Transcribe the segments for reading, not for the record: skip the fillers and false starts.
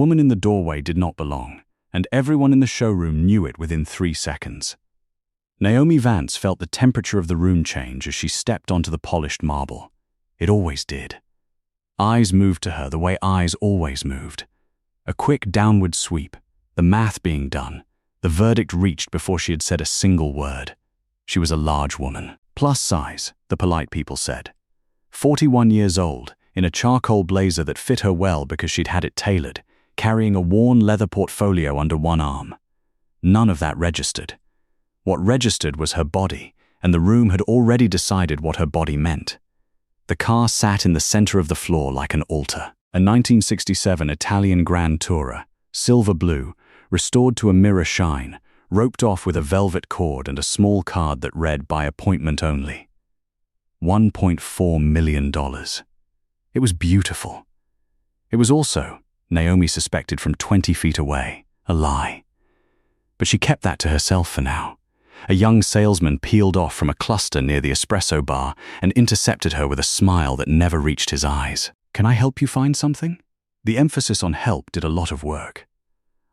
woman in the doorway did not belong, and everyone in the showroom knew it within 3 seconds. Naomi Vance felt the temperature of the room change as she stepped onto the polished marble. It always did. Eyes moved to her the way eyes always moved. A quick downward sweep, the math being done, the verdict reached before she had said a single word. She was a large woman. Plus size, the polite people said. 41 years old, in a charcoal blazer that fit her well because she'd had it tailored, carrying a worn leather portfolio under one arm. None of that registered. What registered was her body, and the room had already decided what her body meant. The car sat in the center of the floor like an altar. A 1967 Italian Grand Tourer, silver blue, restored to a mirror shine, roped off with a velvet cord and a small card that read by appointment only. $1.4 million. It was beautiful. It was also, Naomi suspected from 20 feet away, a lie. But she kept that to herself for now. A young salesman peeled off from a cluster near the espresso bar and intercepted her with a smile that never reached his eyes. "Can I help you find something?" The emphasis on help did a lot of work.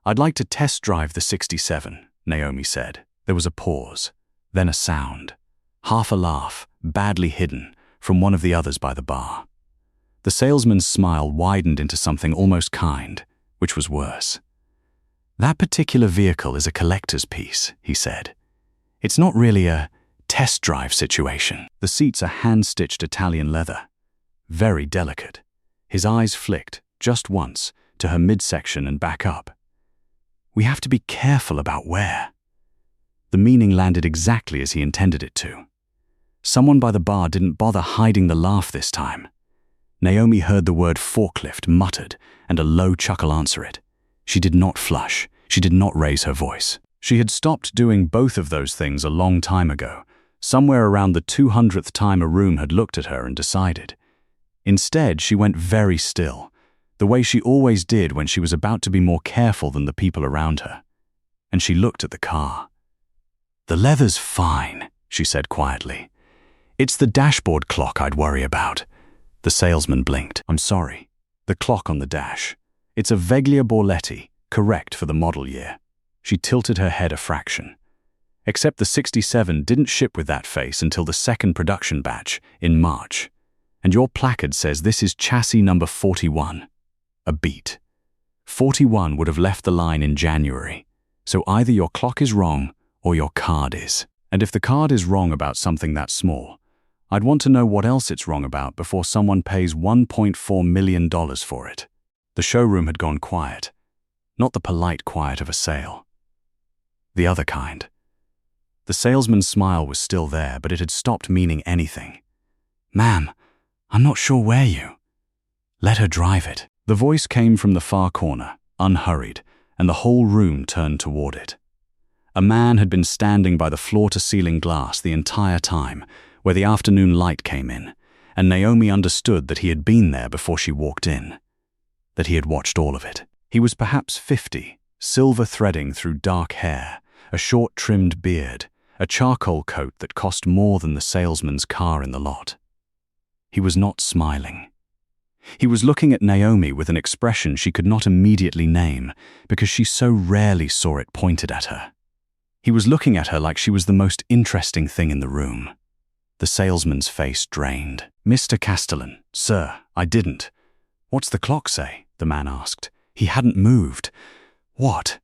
"I'd like to test drive the 67, Naomi said. There was a pause, then a sound. Half a laugh, badly hidden, from one of the others by the bar. The salesman's smile widened into something almost kind, which was worse. "That particular vehicle is a collector's piece," he said. "It's not really a test drive situation." The seats are hand-stitched Italian leather. Very delicate. His eyes flicked, just once, to her midsection and back up. "We have to be careful about where." The meaning landed exactly as he intended it to. Someone by the bar didn't bother hiding the laugh this time. Naomi heard the word forklift muttered and a low chuckle answer it. She did not flush. She did not raise her voice. She had stopped doing both of those things a long time ago, somewhere around the 200th time a room had looked at her and decided. Instead, she went very still, the way she always did when she was about to be more careful than the people around her. And she looked at the car. "The leather's fine," she said quietly. "It's the dashboard clock I'd worry about." The salesman blinked. "I'm sorry. The clock on the dash. It's a Veglia Borletti, correct for the model year." She tilted her head a fraction. "Except the 67 didn't ship with that face until the second production batch, in March. And your placard says this is chassis number 41. A beat. 41 would have left the line in January. So either your clock is wrong or your card is. And if the card is wrong about something that small, I'd want to know what else it's wrong about before someone pays $1.4 million for it." The showroom had gone quiet. Not the polite quiet of a sale. The other kind. The salesman's smile was still there, but it had stopped meaning anything. "Ma'am, I'm not sure where you." "Let her drive it." The voice came from the far corner, unhurried, and the whole room turned toward it. A man had been standing by the floor-to-ceiling glass the entire time, where the afternoon light came in, and Naomi understood that he had been there before she walked in, that he had watched all of it. He was perhaps 50, silver threading through dark hair, a short trimmed beard, a charcoal coat that cost more than the salesman's car in the lot. He was not smiling. He was looking at Naomi with an expression she could not immediately name because she so rarely saw it pointed at her. He was looking at her like she was the most interesting thing in the room. The salesman's face drained. "Mr. Castellan, sir, I didn't." "What's the clock say?" the man asked. He hadn't moved. "What?"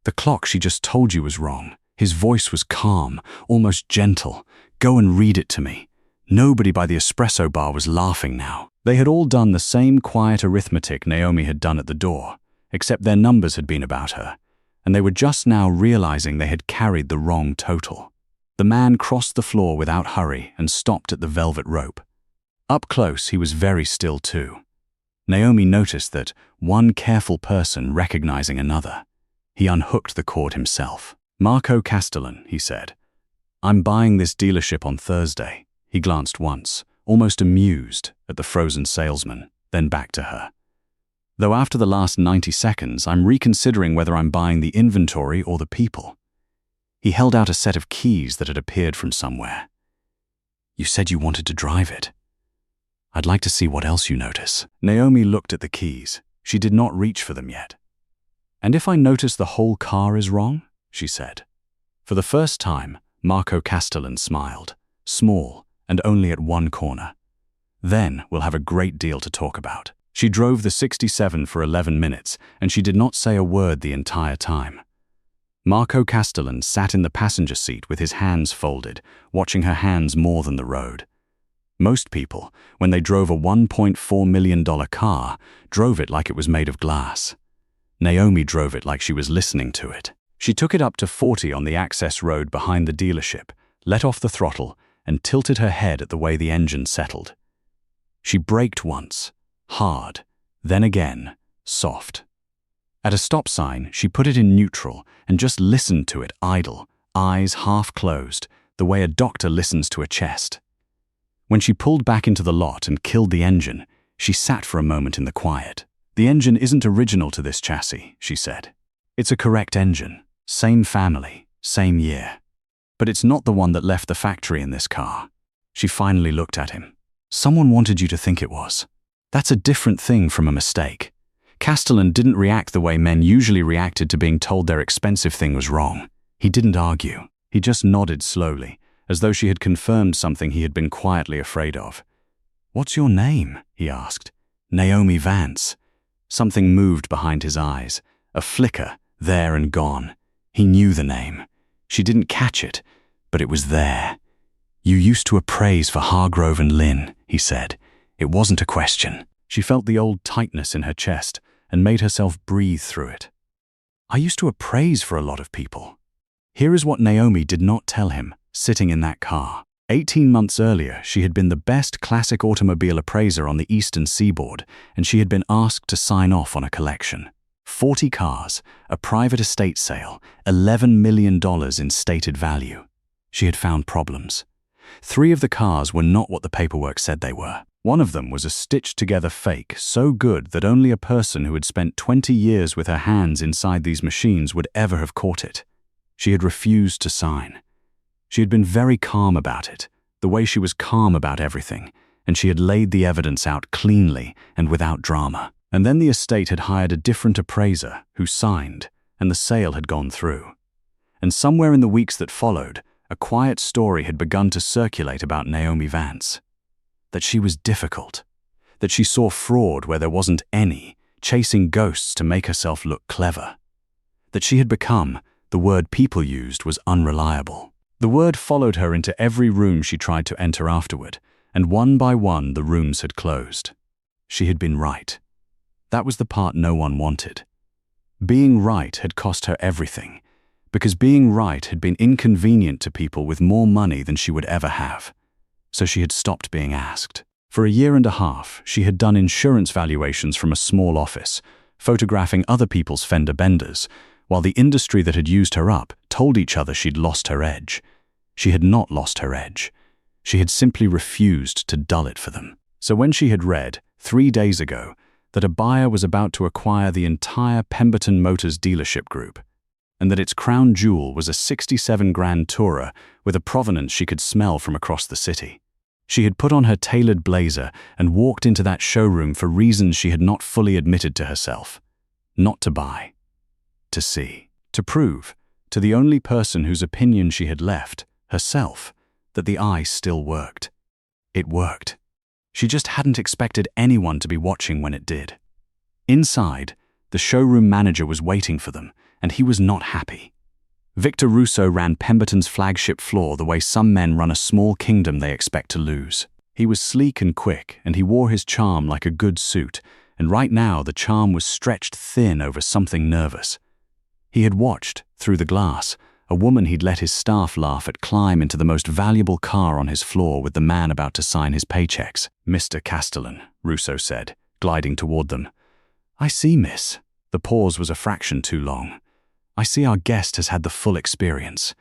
"The clock she just told you was wrong." His voice was calm, almost gentle. "Go and read it to me." Nobody by the espresso bar was laughing now. They had all done the same quiet arithmetic Naomi had done at the door, except their numbers had been about her, and they were just now realizing they had carried the wrong total. The man crossed the floor without hurry and stopped at the velvet rope. Up close, he was very still too. Naomi noticed that, one careful person recognizing another. He unhooked the cord himself. "Marco Castellan," he said. "I'm buying this dealership on Thursday." He glanced once, almost amused, at the frozen salesman, then back to her. "Though after the last 90 seconds, I'm reconsidering whether I'm buying the inventory or the people." He held out a set of keys that had appeared from somewhere. "You said you wanted to drive it. I'd like to see what else you notice." Naomi looked at the keys. She did not reach for them yet. "And if I notice the whole car is wrong?" she said. For the first time, Marco Castellan smiled, small and only at one corner. "Then we'll have a great deal to talk about." She drove the 67 for 11 minutes, and she did not say a word the entire time. Marco Castellan sat in the passenger seat with his hands folded, watching her hands more than the road. Most people, when they drove a $1.4 million car, drove it like it was made of glass. Naomi drove it like she was listening to it. She took it up to 40 on the access road behind the dealership, let off the throttle, and tilted her head at the way the engine settled. She braked once, hard, then again, soft. At a stop sign, she put it in neutral and just listened to it idle, eyes half closed, the way a doctor listens to a chest. When she pulled back into the lot and killed the engine, she sat for a moment in the quiet. "The engine isn't original to this chassis," she said. "It's a correct engine, same family, same year. But it's not the one that left the factory in this car." She finally looked at him. "Someone wanted you to think it was. That's a different thing from a mistake." Castellan didn't react the way men usually reacted to being told their expensive thing was wrong. He didn't argue. He just nodded slowly, as though she had confirmed something he had been quietly afraid of. "What's your name?" he asked. "Naomi Vance." Something moved behind his eyes, a flicker, there and gone. He knew the name. She didn't catch it, but it was there. "You used to appraise for Hargrove and Lynn," he said. It wasn't a question. She felt the old tightness in her chest and made herself breathe through it. "I used to appraise for a lot of people." Here is what Naomi did not tell him, sitting in that car. 18 months earlier, she had been the best classic automobile appraiser on the eastern seaboard, and she had been asked to sign off on a collection. 40 cars, a private estate sale, $11 million in stated value. She had found problems. 3 of the cars were not what the paperwork said they were. One of them was a stitched-together fake so good that only a person who had spent 20 years with her hands inside these machines would ever have caught it. She had refused to sign. She had been very calm about it, the way she was calm about everything, and she had laid the evidence out cleanly and without drama. And then the estate had hired a different appraiser who signed, and the sale had gone through. And somewhere in the weeks that followed, a quiet story had begun to circulate about Naomi Vance. That she was difficult, that she saw fraud where there wasn't any, chasing ghosts to make herself look clever. That she had become, the word people used was unreliable. The word followed her into every room she tried to enter afterward, and one by one the rooms had closed. She had been right. That was the part no one wanted. Being right had cost her everything, because being right had been inconvenient to people with more money than she would ever have. So she had stopped being asked. For a year and a half, she had done insurance valuations from a small office, photographing other people's fender benders, while the industry that had used her up told each other she'd lost her edge. She had not lost her edge. She had simply refused to dull it for them. So when she had read, 3 days ago, that a buyer was about to acquire the entire Pemberton Motors dealership group, and that its crown jewel was a 67 Grand Tourer with a provenance she could smell from across the city. She had put on her tailored blazer and walked into that showroom for reasons she had not fully admitted to herself. Not to buy. To see. To prove, to the only person whose opinion she had left, herself, that the eye still worked. It worked. She just hadn't expected anyone to be watching when it did. Inside, the showroom manager was waiting for them, and he was not happy. Victor Russo ran Pemberton's flagship floor the way some men run a small kingdom they expect to lose. He was sleek and quick, and he wore his charm like a good suit, and right now the charm was stretched thin over something nervous. He had watched, through the glass, a woman he'd let his staff laugh at climb into the most valuable car on his floor with the man about to sign his paychecks. "Mr. Castellan," Russo said, gliding toward them. "I see, miss." The pause was a fraction too long. "I see our guest has had the full experience.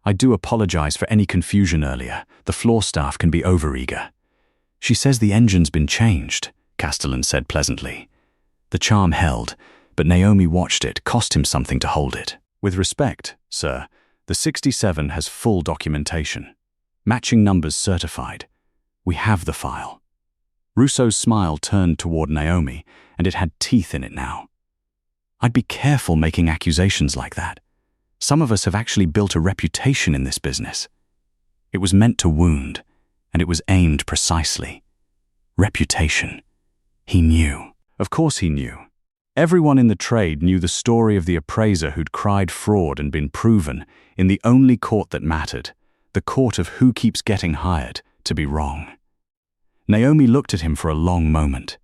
I do apologize for any confusion earlier. The floor staff can be overeager." "She says the engine's been changed," Castellan said pleasantly. The charm held, but Naomi watched it cost him something to hold it. "With respect, sir, the 67 has full documentation. Matching numbers certified. We have the file." Russo's smile turned toward Naomi, and it had teeth in it now. I'd be careful making accusations like that. Some of us have actually built a reputation in this business. It was meant to wound, and it was aimed precisely. Reputation. He knew. Of course he knew. Everyone in the trade knew the story of the appraiser who'd cried fraud and been proven, in the only court that mattered, the court of who keeps getting hired, to be wrong. Naomi looked at him for a long moment.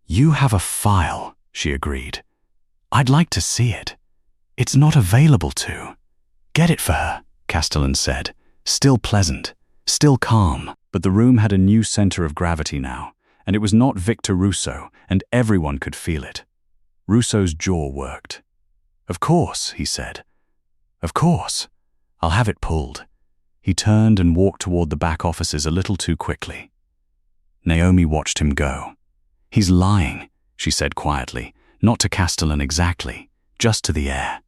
"You have a file," she agreed. "I'd like to see it. It's not available to." "Get it for her," Castellan said, still pleasant, still calm. But the room had a new center of gravity now, and it was not Victor Russo, and everyone could feel it. Russo's jaw worked. "Of course," he said. "Of course. I'll have it pulled." He turned and walked toward the back offices a little too quickly. Naomi watched him go. "He's lying," she said quietly, not to Castellan exactly, just to the air.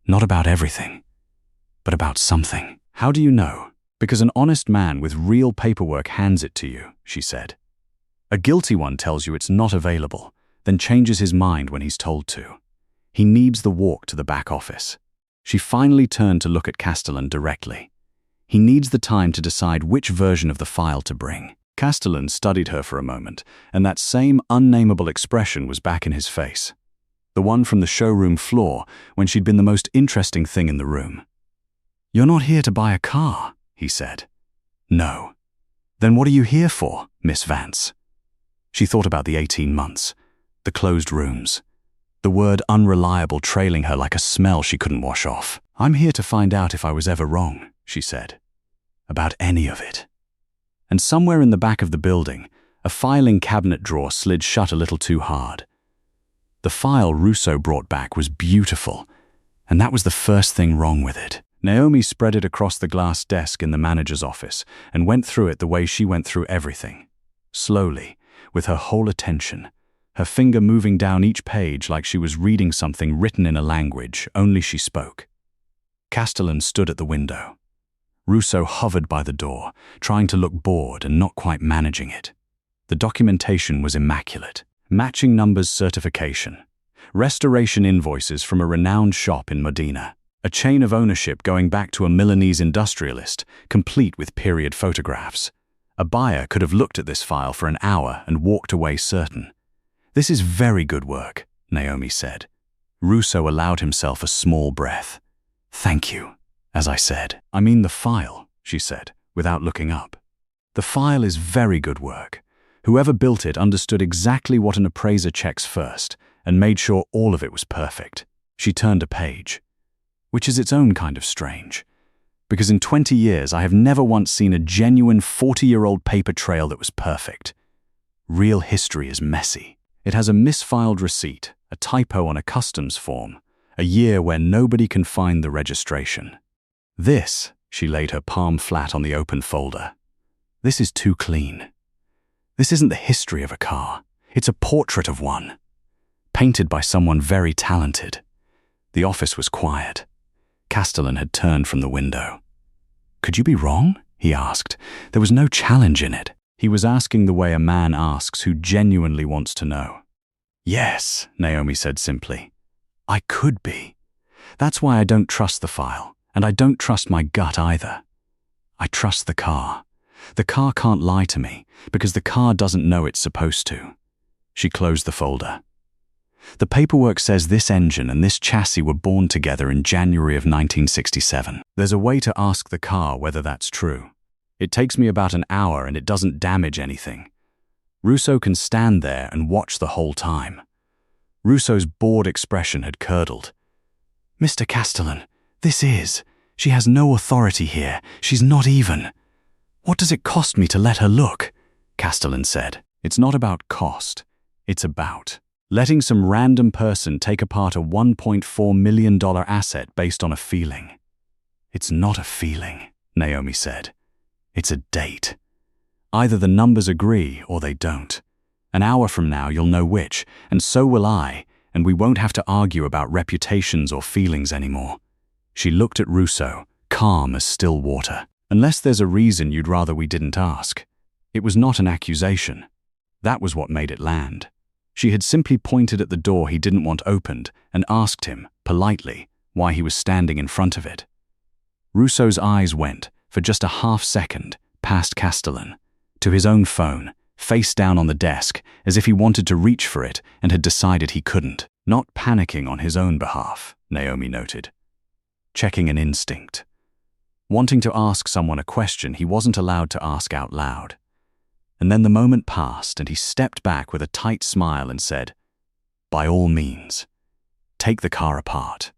"Not about everything, but about something." "How do you know?" "Because an honest man with real paperwork hands it to you," she said. "A guilty one tells you it's not available, then changes his mind when he's told to. He needs the walk to the back office." She finally turned to look at Castellan directly. "He needs the time to decide which version of the file to bring." Castellan studied her for a moment, and that same unnameable expression was back in his face. The one from the showroom floor when she'd been the most interesting thing in the room. "You're not here to buy a car," he said. "No." "Then what are you here for, Miss Vance?" She thought about the 18 months, the closed rooms, the word unreliable trailing her like a smell she couldn't wash off. "I'm here to find out if I was ever wrong," she said. "About any of it." And somewhere in the back of the building, a filing cabinet drawer slid shut a little too hard. The file Russo brought back was beautiful, and that was the first thing wrong with it. Naomi spread it across the glass desk in the manager's office and went through it the way she went through everything. Slowly, with her whole attention, her finger moving down each page like she was reading something written in a language only she spoke. Castellan stood at the window. Russo hovered by the door, trying to look bored and not quite managing it. The documentation was immaculate. Matching numbers certification. Restoration invoices from a renowned shop in Modena. A chain of ownership going back to a Milanese industrialist, complete with period photographs. A buyer could have looked at this file for an hour and walked away certain. "This is very good work," Naomi said. Russo allowed himself a small breath. "Thank you, as I said." "I mean the file," she said, without looking up. "The file is very good work. Whoever built it understood exactly what an appraiser checks first and made sure all of it was perfect." She turned a page, which is its own kind of strange, because in 20 years I have never once seen a genuine 40-year-old paper trail that was perfect. Real history is messy. It has a misfiled receipt, a typo on a customs form, a year where nobody can find the registration. This, she laid her palm flat on the open folder. This is too clean. This isn't the history of a car. It's a portrait of one, painted by someone very talented. The office was quiet. Castellan had turned from the window. "Could you be wrong?" he asked. There was no challenge in it. He was asking the way a man asks who genuinely wants to know. "Yes," Naomi said simply. "I could be. That's why I don't trust the file, and I don't trust my gut either. I trust the car. The car can't lie to me, because the car doesn't know it's supposed to." She closed the folder. "The paperwork says this engine and this chassis were born together in January of 1967. There's a way to ask the car whether that's true. It takes me about an hour and it doesn't damage anything. Russo can stand there and watch the whole time." Russo's bored expression had curdled. "Mr. Castellan, she has no authority here. She's not even." "What does it cost me to let her look?" Castellan said. "It's not about cost. It's about letting some random person take apart a $1.4 million asset based on a feeling." "It's not a feeling," Naomi said. "It's a date. Either the numbers agree or they don't. An hour from now you'll know which, and so will I, and we won't have to argue about reputations or feelings anymore." She looked at Russo, calm as still water. "Unless there's a reason you'd rather we didn't ask." It was not an accusation. That was what made it land. She had simply pointed at the door he didn't want opened and asked him, politely, why he was standing in front of it. Russo's eyes went, for just a half-second, past Castellan, to his own phone, face down on the desk, as if he wanted to reach for it and had decided he couldn't. Not panicking on his own behalf, Naomi noted. Checking an instinct. Wanting to ask someone a question he wasn't allowed to ask out loud. And then the moment passed and he stepped back with a tight smile and said, "By all means, take the car apart.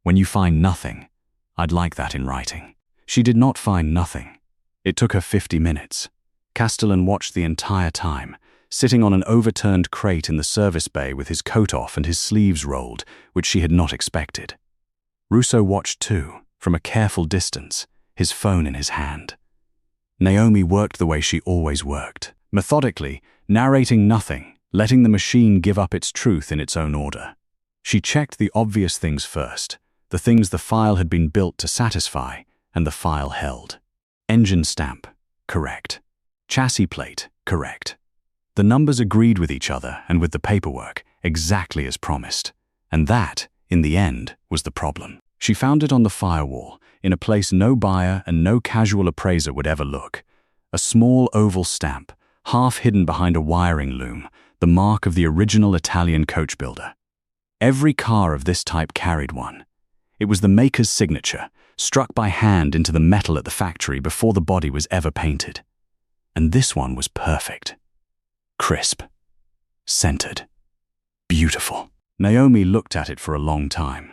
When you find nothing, I'd like that in writing." She did not find nothing. It took her 50 minutes. Castellan watched the entire time, sitting on an overturned crate in the service bay with his coat off and his sleeves rolled, which she had not expected. Russo watched too, from a careful distance, his phone in his hand. Naomi worked the way she always worked, methodically, narrating nothing, letting the machine give up its truth in its own order. She checked the obvious things first, the things the file had been built to satisfy, and the file held. Engine stamp, correct. Chassis plate, correct. The numbers agreed with each other and with the paperwork, exactly as promised. And that, in the end, was the problem. She found it on the firewall, in a place no buyer and no casual appraiser would ever look. A small oval stamp, half hidden behind a wiring loom, the mark of the original Italian coach builder. Every car of this type carried one. It was the maker's signature, struck by hand into the metal at the factory before the body was ever painted. And this one was perfect. Crisp. Centered. Beautiful. Naomi looked at it for a long time.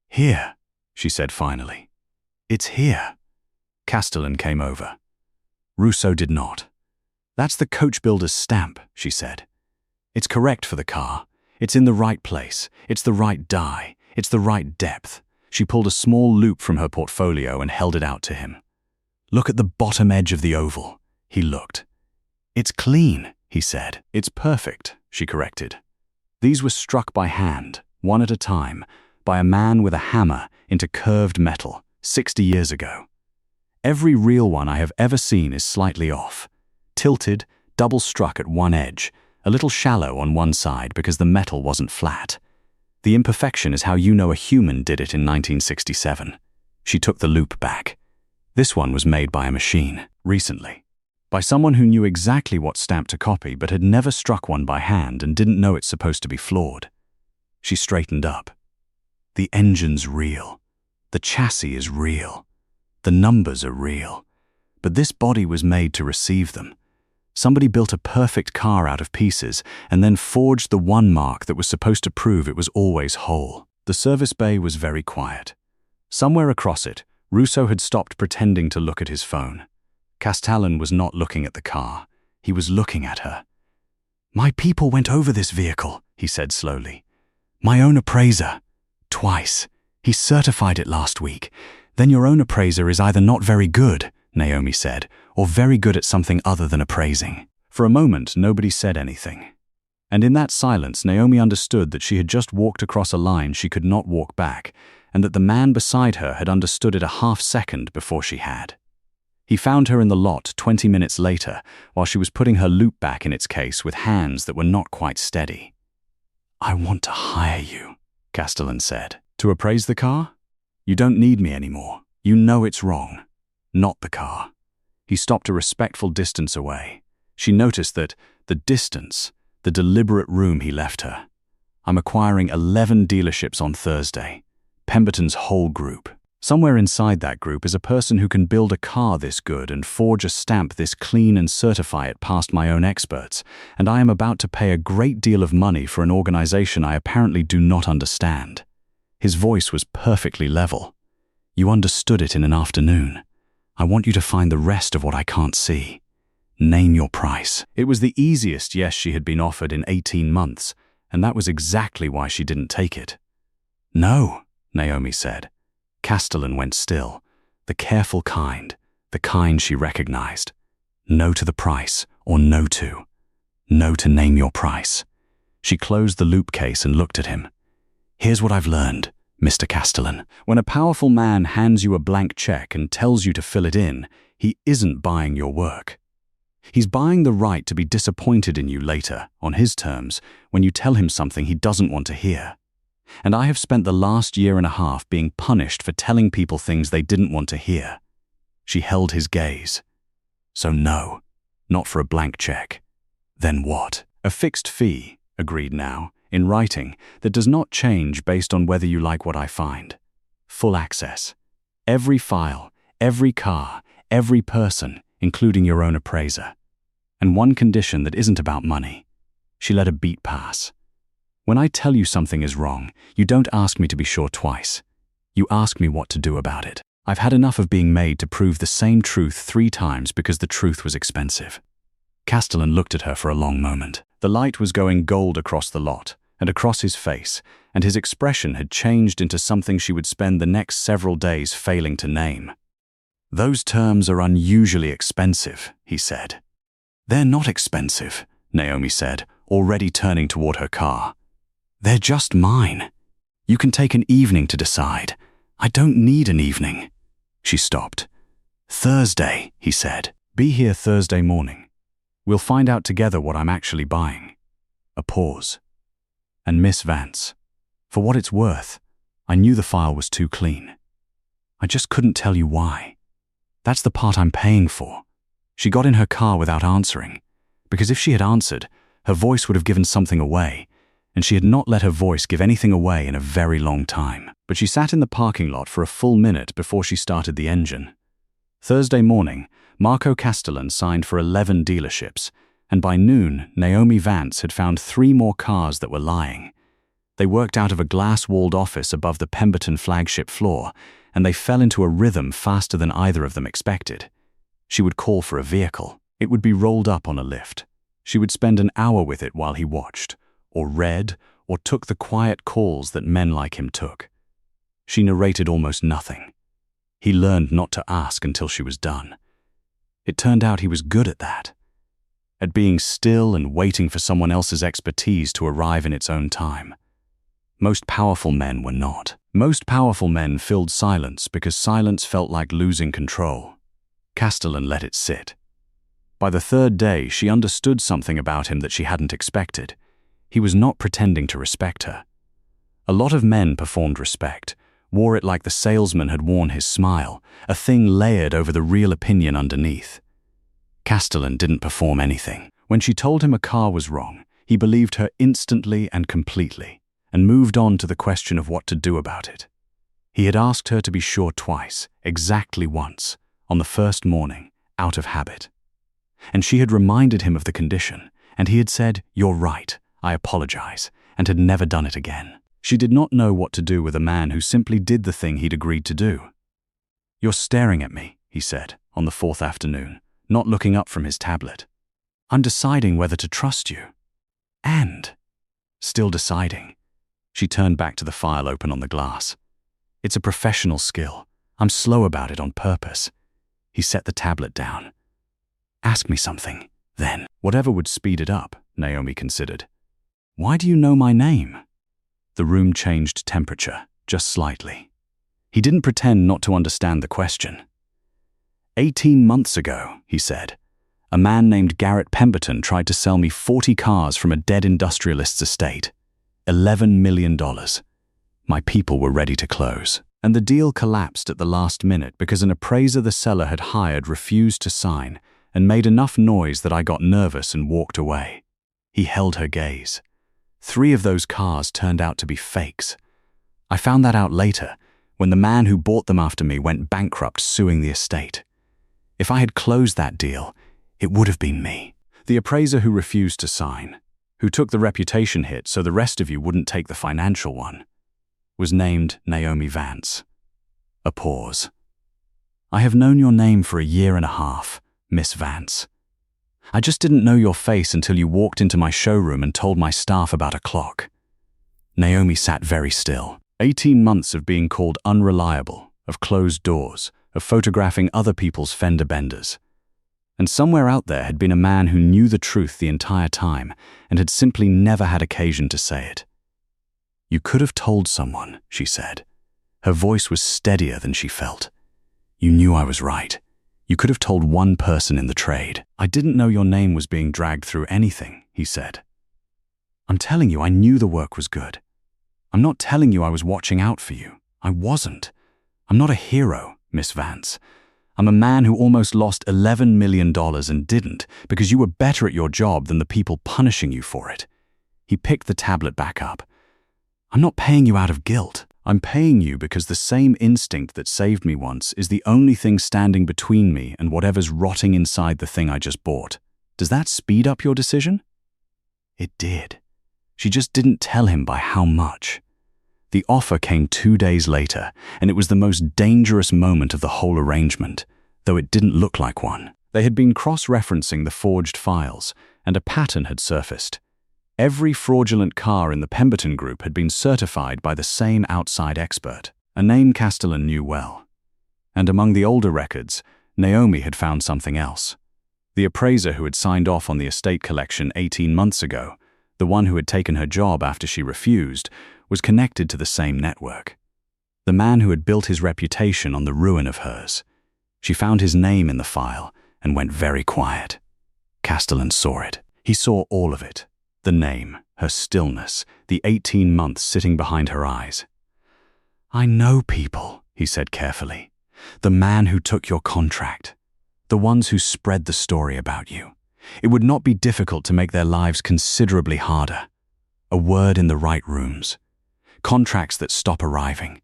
"Here," she said finally. "It's here." Castellan came over. Russo did not. "That's the coach builder's stamp," she said. "It's correct for the car. It's in the right place. It's the right die. It's the right depth." She pulled a small loop from her portfolio and held it out to him. "Look at the bottom edge of the oval." He looked. "It's clean," he said. "It's perfect," she corrected. These were struck by hand, one at a time, by a man with a hammer into curved metal, 60 years ago. Every real one I have ever seen is slightly off, tilted, double-struck at one edge, a little shallow on one side because the metal wasn't flat. The imperfection is how you know a human did it in 1967. She took the loop back. This one was made by a machine, recently. By someone who knew exactly what stamp to copy but had never struck one by hand and didn't know it's supposed to be flawed. She straightened up. The engine's real. The chassis is real. The numbers are real. But this body was made to receive them. Somebody built a perfect car out of pieces and then forged the one mark that was supposed to prove it was always whole. The service bay was very quiet. Somewhere across it, Russo had stopped pretending to look at his phone. Castellan was not looking at the car. He was looking at her. "My people went over this vehicle," he said slowly. "My own appraiser. Twice. He certified it last week. Then your own appraiser is either not very good," Naomi said, "or very good at something other than appraising." For a moment, nobody said anything. And in that silence, Naomi understood that she had just walked across a line she could not walk back, and that the man beside her had understood it a half-second before she had. He found her in the lot 20 minutes later, while she was putting her loop back in its case with hands that were not quite steady. "I want to hire you," Castellan said. "To appraise the car? You don't need me anymore. You know it's wrong. Not the car." He stopped a respectful distance away. She noticed that the distance, the deliberate room he left her. "I'm acquiring 11 dealerships on Thursday. Pemberton's whole group. Somewhere inside that group is a person who can build a car this good and forge a stamp this clean and certify it past my own experts, and I am about to pay a great deal of money for an organization I apparently do not understand." His voice was perfectly level. "You understood it in an afternoon. I want you to find the rest of what I can't see. Name your price." It was the easiest yes she had been offered in 18 months, and that was exactly why she didn't take it. "No," Naomi said. Castellan went still, the careful kind, the kind she recognized. No to the price, or no to. No to name your price. She closed the loop case and looked at him. "Here's what I've learned, Mr. Castellan. When a powerful man hands you a blank check and tells you to fill it in, he isn't buying your work. He's buying the right to be disappointed in you later, on his terms, when you tell him something he doesn't want to hear. And I have spent the last year and a half being punished for telling people things they didn't want to hear. She held his gaze. So no, not for a blank check. Then what? A fixed fee, agreed now, in writing, that does not change based on whether you like what I find. Full access. Every file, every car, every person, including your own appraiser. And one condition that isn't about money. She let a beat pass. When I tell you something is wrong, you don't ask me to be sure twice. You ask me what to do about it. I've had enough of being made to prove the same truth 3 times because the truth was expensive. Castellan looked at her for a long moment. The light was going gold across the lot, and across his face, and his expression had changed into something she would spend the next several days failing to name. Those terms are unusually expensive, he said. They're not expensive, Naomi said, already turning toward her car. They're just mine. You can take an evening to decide. I don't need an evening. She stopped. Thursday, he said. Be here Thursday morning. We'll find out together what I'm actually buying. A pause. And Miss Vance, for what it's worth, I knew the file was too clean. I just couldn't tell you why. That's the part I'm paying for. She got in her car without answering, because if she had answered, her voice would have given something away, and she had not let her voice give anything away in a very long time. But she sat in the parking lot for a full minute before she started the engine. Thursday morning, Marco Castellan signed for 11 dealerships, and by noon, Naomi Vance had found 3 more cars that were lying. They worked out of a glass-walled office above the Pemberton flagship floor, and they fell into a rhythm faster than either of them expected. She would call for a vehicle. It would be rolled up on a lift. She would spend an hour with it while he watched, or read, or took the quiet calls that men like him took. She narrated almost nothing. He learned not to ask until she was done. It turned out he was good at that. At being still and waiting for someone else's expertise to arrive in its own time. Most powerful men were not. Most powerful men filled silence because silence felt like losing control. Castellan let it sit. By the 3rd day, she understood something about him that she hadn't expected. He was not pretending to respect her. A lot of men performed respect, wore it like the salesman had worn his smile, a thing layered over the real opinion underneath. Castellan didn't perform anything. When she told him a car was wrong, he believed her instantly and completely, and moved on to the question of what to do about it. He had asked her to be sure twice, exactly once, on the first morning, out of habit. And she had reminded him of the condition, and he had said, "You're right, I apologize," and had never done it again. She did not know what to do with a man who simply did the thing he'd agreed to do. "You're staring at me," he said, on the 4th afternoon, not looking up from his tablet. "I'm deciding whether to trust you." And, still deciding, she turned back to the file open on the glass. "It's a professional skill. I'm slow about it on purpose." He set the tablet down. "Ask me something, then." Whatever would speed it up, Naomi considered. "Why do you know my name?" The room changed temperature, just slightly. He didn't pretend not to understand the question. 18 months ago, he said, a man named Garrett Pemberton tried to sell me 40 cars from a dead industrialist's estate. $11 million. My people were ready to close. And the deal collapsed at the last minute because an appraiser the seller had hired refused to sign and made enough noise that I got nervous and walked away. He held her gaze. 3 of those cars turned out to be fakes. I found that out later, when the man who bought them after me went bankrupt suing the estate. If I had closed that deal, it would have been me. The appraiser who refused to sign, who took the reputation hit so the rest of you wouldn't take the financial one, was named Naomi Vance. A pause. "I have known your name for a year and a half, Miss Vance. I just didn't know your face until you walked into my showroom and told my staff about a clock." Naomi sat very still. 18 months of being called unreliable, of closed doors, of photographing other people's fender benders. And somewhere out there had been a man who knew the truth the entire time and had simply never had occasion to say it. "You could have told someone," she said. Her voice was steadier than she felt. "You knew I was right. You could have told one person in the trade. I didn't know your name was being dragged through anything, he said. I'm telling you, I knew the work was good. I'm not telling you I was watching out for you. I wasn't. I'm not a hero, Miss Vance. I'm a man who almost lost $11 million and didn't because you were better at your job than the people punishing you for it. He picked the tablet back up. I'm not paying you out of guilt. I'm paying you because the same instinct that saved me once is the only thing standing between me and whatever's rotting inside the thing I just bought. Does that speed up your decision? It did. She just didn't tell him by how much. The offer came 2 days later, and it was the most dangerous moment of the whole arrangement, though it didn't look like one. They had been cross-referencing the forged files, and a pattern had surfaced. Every fraudulent car in the Pemberton Group had been certified by the same outside expert, a name Castellan knew well. And among the older records, Naomi had found something else. The appraiser who had signed off on the estate collection 18 months ago, the one who had taken her job after she refused, was connected to the same network. The man who had built his reputation on the ruin of hers. She found his name in the file and went very quiet. Castellan saw it. He saw all of it. The name, her stillness, the 18 months sitting behind her eyes. I know people, he said carefully. The man who took your contract. The ones who spread the story about you. It would not be difficult to make their lives considerably harder. A word in the right rooms. Contracts that stop arriving.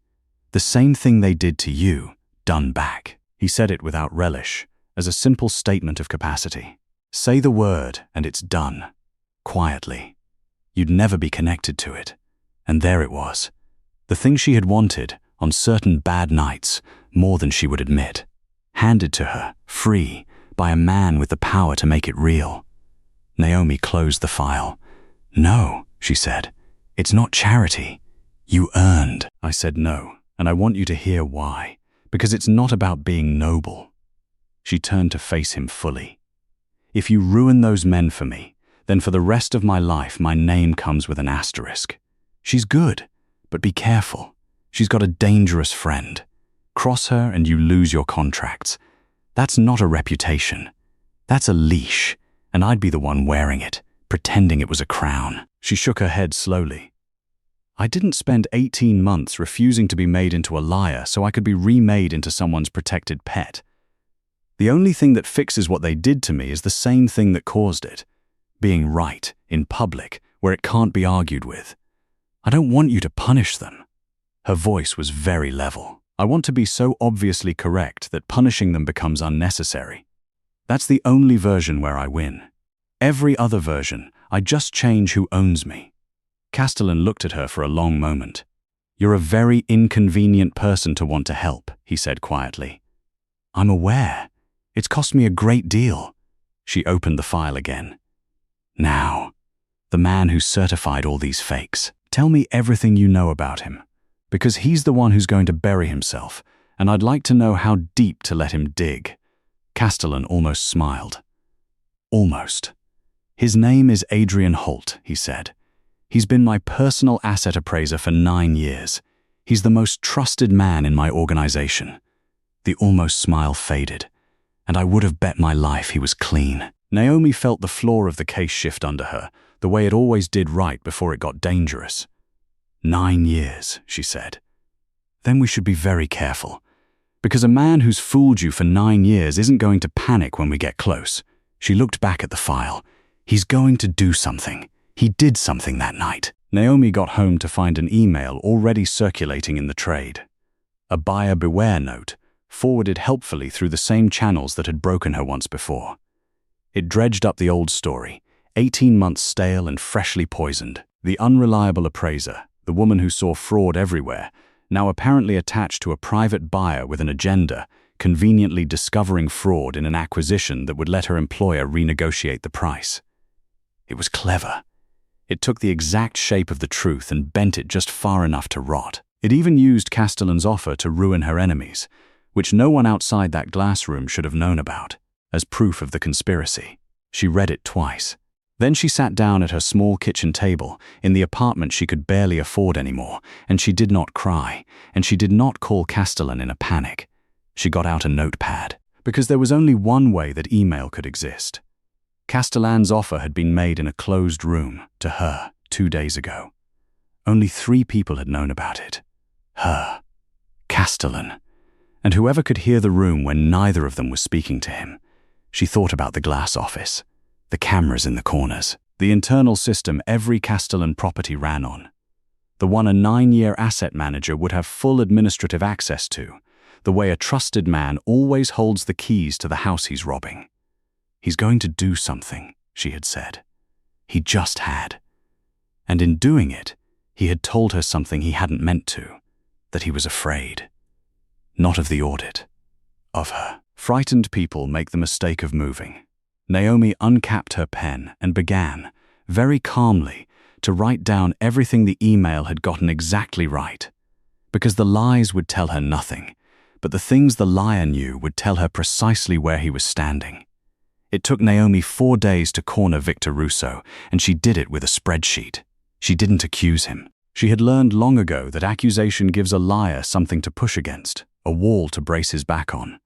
The same thing they did to you, done back. He said it without relish, as a simple statement of capacity. Say the word and it's done. Quietly. You'd never be connected to it. And there it was. The thing she had wanted, on certain bad nights, more than she would admit. Handed to her, free, by a man with the power to make it real. Naomi closed the file. No, she said. It's not charity. You earned. I said no, and I want you to hear why. Because it's not about being noble. She turned to face him fully. If you ruin those men for me, then for the rest of my life my name comes with an asterisk. She's good, but be careful. She's got a dangerous friend. Cross her and you lose your contracts. That's not a reputation. That's a leash, and I'd be the one wearing it, pretending it was a crown. She shook her head slowly. I didn't spend 18 months refusing to be made into a liar so I could be remade into someone's protected pet. The only thing that fixes what they did to me is the same thing that caused it. Being right, in public, where it can't be argued with. I don't want you to punish them. Her voice was very level. I want to be so obviously correct that punishing them becomes unnecessary. That's the only version where I win. Every other version, I just change who owns me. Castellan looked at her for a long moment. You're a very inconvenient person to want to help, he said quietly. I'm aware. It's cost me a great deal. She opened the file again. Now, the man who certified all these fakes. Tell me everything you know about him. Because he's the one who's going to bury himself, and I'd like to know how deep to let him dig. Castellan almost smiled. Almost. His name is Adrian Holt, he said. He's been my personal asset appraiser for 9 years. He's the most trusted man in my organization. The almost smile faded, and I would have bet my life he was clean. Naomi felt the floor of the case shift under her, the way it always did right before it got dangerous. 9 years, she said. Then we should be very careful. Because a man who's fooled you for 9 years isn't going to panic when we get close. She looked back at the file. He's going to do something. He did something that night. Naomi got home to find an email already circulating in the trade. A buyer beware note, forwarded helpfully through the same channels that had broken her once before. It dredged up the old story, 18 months stale and freshly poisoned. The unreliable appraiser, the woman who saw fraud everywhere, now apparently attached to a private buyer with an agenda, conveniently discovering fraud in an acquisition that would let her employer renegotiate the price. It was clever. It took the exact shape of the truth and bent it just far enough to rot. It even used Castellan's offer to ruin her enemies, which no one outside that glass room should have known about, as proof of the conspiracy. She read it twice. Then she sat down at her small kitchen table in the apartment she could barely afford anymore, and she did not cry, and she did not call Castellan in a panic. She got out a notepad. because there was only one way that email could exist. Castellan's offer had been made in a closed room to her 2 days ago. Only 3 people had known about it. Her, Castellan, and whoever could hear the room when neither of them was speaking to him. She thought about the glass office, the cameras in the corners, the internal system every Castellan property ran on, the one a 9-year asset manager would have full administrative access to, the way a trusted man always holds the keys to the house he's robbing. He's going to do something, she had said. He just had. And in doing it, he had told her something he hadn't meant to, that he was afraid. Not of the audit, of her. Frightened people make the mistake of moving. Naomi uncapped her pen and began, very calmly, to write down everything the email had gotten exactly right. Because the lies would tell her nothing, but the things the liar knew would tell her precisely where he was standing. It took Naomi 4 days to corner Victor Russo, and she did it with a spreadsheet. She didn't accuse him. She had learned long ago that accusation gives a liar something to push against, a wall to brace his back on.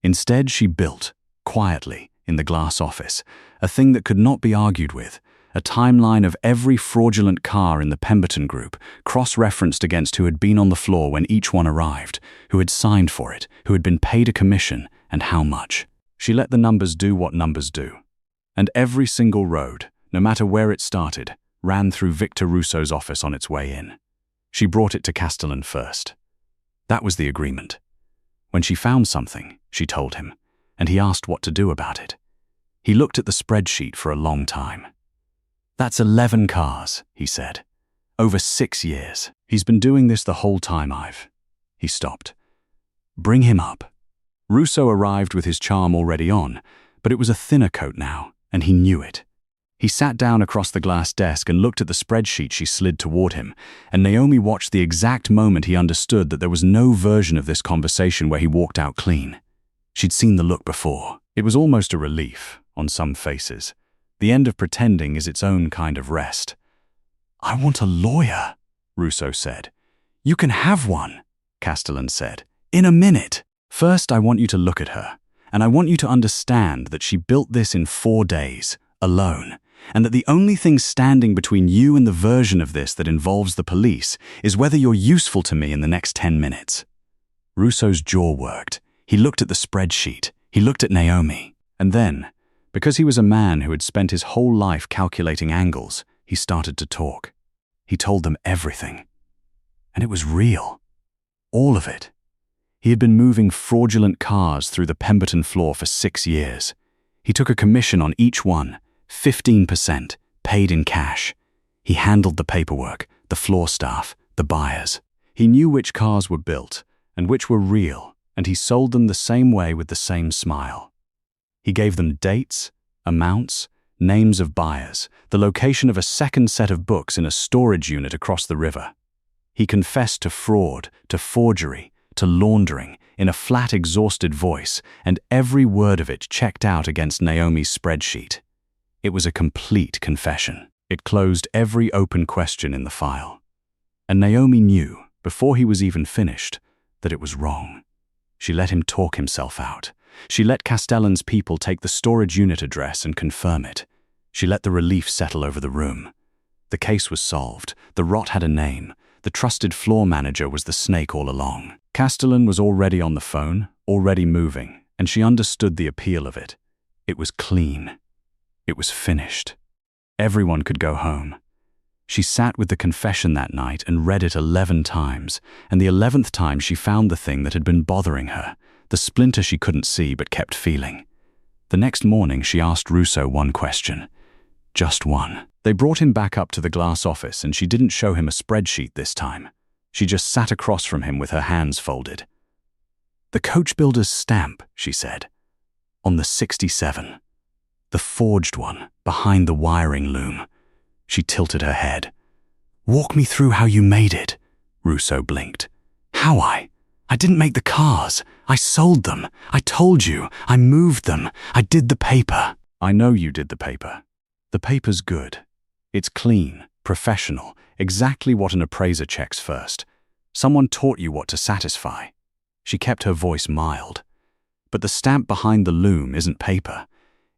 Instead, she built, quietly, in the glass office, a thing that could not be argued with, a timeline of every fraudulent car in the Pemberton Group, cross-referenced against who had been on the floor when each one arrived, who had signed for it, who had been paid a commission, and how much. She let the numbers do what numbers do. And every single road, no matter where it started, ran through Victor Russo's office on its way in. She brought it to Castellan first. That was the agreement. When she found something, she told him, and he asked what to do about it. He looked at the spreadsheet for a long time. "That's 11 cars," he said. "Over 6 years. He's been doing this the whole time He stopped. "Bring him up." Russo arrived with his charm already on, but it was a thinner coat now, and he knew it. He sat down across the glass desk and looked at the spreadsheet she slid toward him, and Naomi watched the exact moment he understood that there was no version of this conversation where he walked out clean. She'd seen the look before. It was almost a relief, on some faces. The end of pretending is its own kind of rest. "I want a lawyer," Russo said. "You can have one," Castellan said. "In a minute. First, I want you to look at her, and I want you to understand that she built this in 4 days, alone, and that the only thing standing between you and the version of this that involves the police is whether you're useful to me in the next 10 minutes. Russo's jaw worked. He looked at the spreadsheet. He looked at Naomi. And then, because he was a man who had spent his whole life calculating angles, he started to talk. He told them everything. And it was real. All of it. He had been moving fraudulent cars through the Pemberton floor for 6 years. He took a commission on each one, 15%, paid in cash. He handled the paperwork, the floor staff, the buyers. He knew which cars were built and which were real, and he sold them the same way with the same smile. He gave them dates, amounts, names of buyers, the location of a second set of books in a storage unit across the river. He confessed to fraud, to forgery, to laundering, in a flat, exhausted voice, and every word of it checked out against Naomi's spreadsheet. It was a complete confession. It closed every open question in the file. And Naomi knew, before he was even finished, that it was wrong. She let him talk himself out. She let Castellan's people take the storage unit address and confirm it. She let the relief settle over the room. The case was solved. The rot had a name. The trusted floor manager was the snake all along. Castellan was already on the phone, already moving, and she understood the appeal of it. It was clean. It was finished. Everyone could go home. She sat with the confession that night and read it 11 times, and the 11th time she found the thing that had been bothering her, the splinter she couldn't see but kept feeling. The next morning she asked Russo one question. Just one. They brought him back up to the glass office, and she didn't show him a spreadsheet this time. She just sat across from him with her hands folded. "The coach builder's stamp," she said. "On the 67. The forged one, behind the wiring loom." She tilted her head. "Walk me through how you made it." Russo blinked. "How I didn't make the cars. I sold them. I told you. I moved them. I did the paper." "I know you did the paper. The paper's good. It's clean, professional, exactly what an appraiser checks first. Someone taught you what to satisfy." She kept her voice mild. But the stamp behind the loom isn't paper.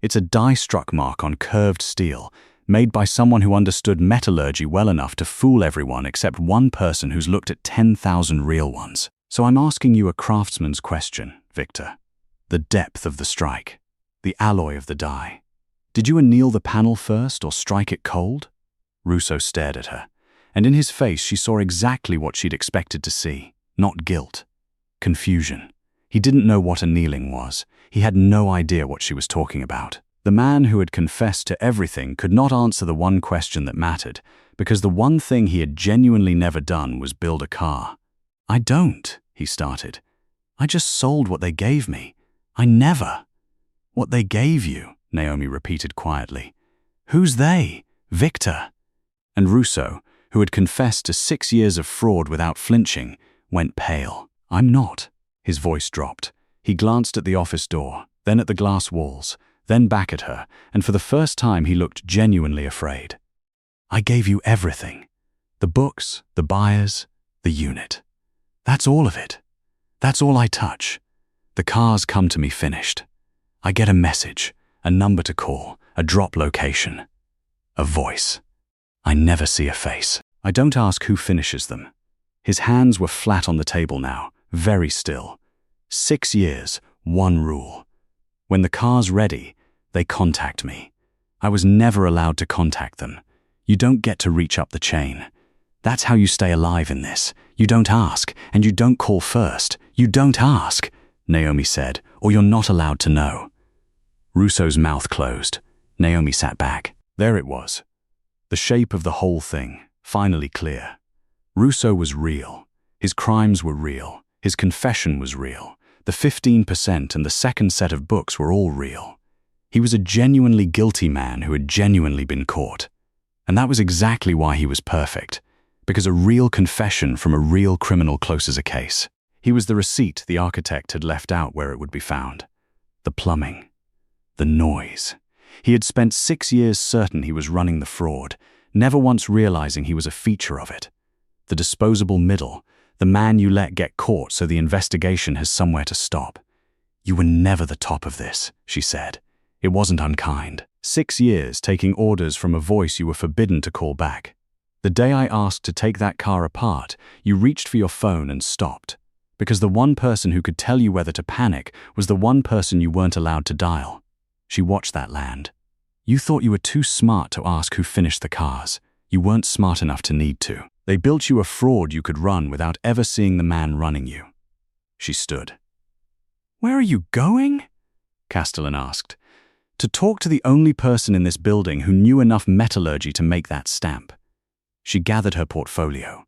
It's a die-struck mark on curved steel, made by someone who understood metallurgy well enough to fool everyone except one person who's looked at 10,000 real ones. So I'm asking you a craftsman's question, Victor. The depth of the strike, the alloy of the die. Did you anneal the panel first or strike it cold? Russo stared at her, and in his face she saw exactly what she'd expected to see. Not guilt. Confusion. He didn't know what annealing was. He had no idea what she was talking about. The man who had confessed to everything could not answer the one question that mattered, because the one thing he had genuinely never done was build a car. "I don't," he started. "I just sold what they gave me. I never." "What they gave you," Naomi repeated quietly. "Who's they? Victor?" And Russo, who had confessed to 6 years of fraud without flinching, went pale. "I'm not." His voice dropped. He glanced at the office door, then at the glass walls, then back at her, and for the first time he looked genuinely afraid. "I gave you everything. The books, the buyers, the unit. That's all of it. That's all I touch. The cars come to me finished. I get a message, a number to call, a drop location, a voice. I never see a face. I don't ask who finishes them." His hands were flat on the table now, very still. 6 years, one rule. When the car's ready, they contact me. I was never allowed to contact them. You don't get to reach up the chain. That's how you stay alive in this. You don't ask, and you don't call first. You don't ask, Naomi said, or you're not allowed to know. Russo's mouth closed. Naomi sat back. There it was. The shape of the whole thing, finally clear. Russo was real. His crimes were real. His confession was real. The 15% and the second set of books were all real. He was a genuinely guilty man who had genuinely been caught. And that was exactly why he was perfect. Because a real confession from a real criminal closes a case. He was the receipt the architect had left out where it would be found. The plumbing. The noise. He had spent 6 years certain he was running the fraud, never once realizing he was a feature of it. The disposable middle, the man you let get caught so the investigation has somewhere to stop. "You were never the top of this," she said. It wasn't unkind. 6 years taking orders from a voice you were forbidden to call back. The day I asked to take that car apart, you reached for your phone and stopped. Because the one person who could tell you whether to panic was the one person you weren't allowed to dial. She watched that land. You thought you were too smart to ask who finished the cars. You weren't smart enough to need to. They built you a fraud you could run without ever seeing the man running you. She stood. "Where are you going?" Castellan asked. "To talk to the only person in this building who knew enough metallurgy to make that stamp." She gathered her portfolio.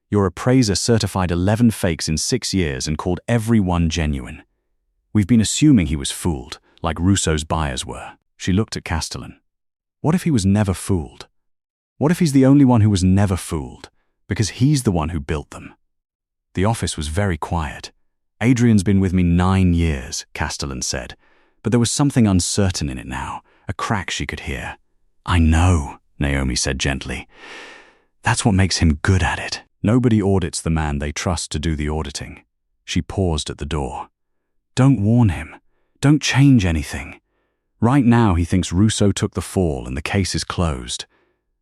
"Your appraiser certified 11 fakes in 6 years and called every one genuine. We've been assuming he was fooled, like Russo's buyers were." She looked at Castellan. What if he was never fooled? What if he's the only one who was never fooled, because he's the one who built them? The office was very quiet. "Adrian's been with me 9 years, Castellan said, but there was something uncertain in it now, a crack she could hear. "I know," Naomi said gently. "That's what makes him good at it. Nobody audits the man they trust to do the auditing." She paused at the door. "Don't warn him. Don't change anything. Right now he thinks Russo took the fall and the case is closed.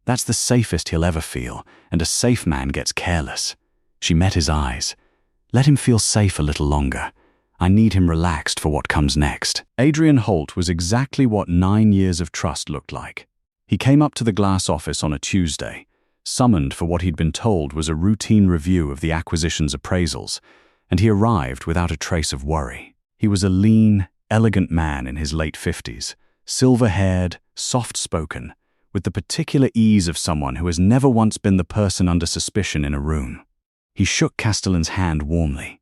That's the safest he'll ever feel, and a safe man gets careless." She met his eyes. "Let him feel safe a little longer. I need him relaxed for what comes next." Adrian Holt was exactly what 9 years of trust looked like. He came up to the glass office on a Tuesday, summoned for what he'd been told was a routine review of the acquisition's appraisals, and he arrived without a trace of worry. He was a lean, elegant man in his late 50s, silver-haired, soft-spoken, with the particular ease of someone who has never once been the person under suspicion in a room. He shook Castellan's hand warmly.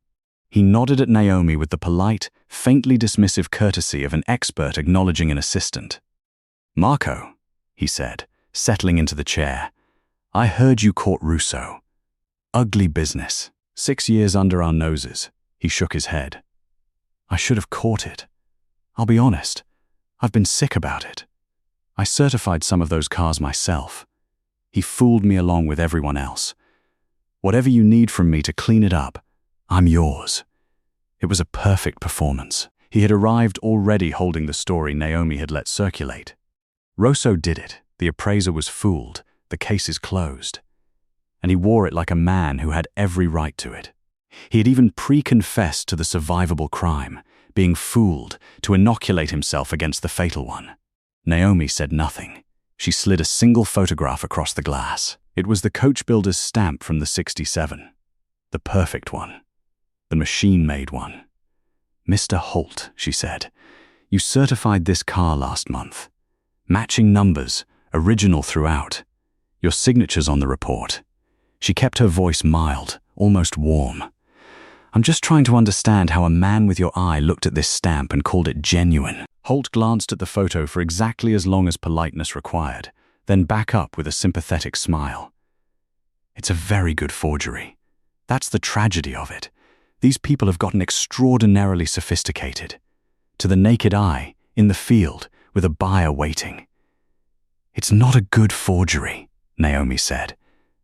He nodded at Naomi with the polite, faintly dismissive courtesy of an expert acknowledging an assistant. "Marco," he said, settling into the chair, "I heard you caught Russo. Ugly business. 6 years under our noses." He shook his head. "I should have caught it. I'll be honest, I've been sick about it. I certified some of those cars myself. He fooled me along with everyone else. Whatever you need from me to clean it up, I'm yours." It was a perfect performance. He had arrived already holding the story Naomi had let circulate. Rosso did it. The appraiser was fooled. The case is closed. And he wore it like a man who had every right to it. He had even pre-confessed to the survivable crime, being fooled to inoculate himself against the fatal one. Naomi said nothing. She slid a single photograph across the glass. It was the coach builder's stamp from the 67. The perfect one. The machine-made one. "Mr. Holt," she said, "you certified this car last month. Matching numbers, original throughout. Your signature's on the report." She kept her voice mild, almost warm. "I'm just trying to understand how a man with your eye looked at this stamp and called it genuine." Holt glanced at the photo for exactly as long as politeness required, then back up with a sympathetic smile. "It's a very good forgery. That's the tragedy of it. These people have gotten extraordinarily sophisticated. To the naked eye, in the field, with a buyer waiting." "It's not a good forgery," Naomi said.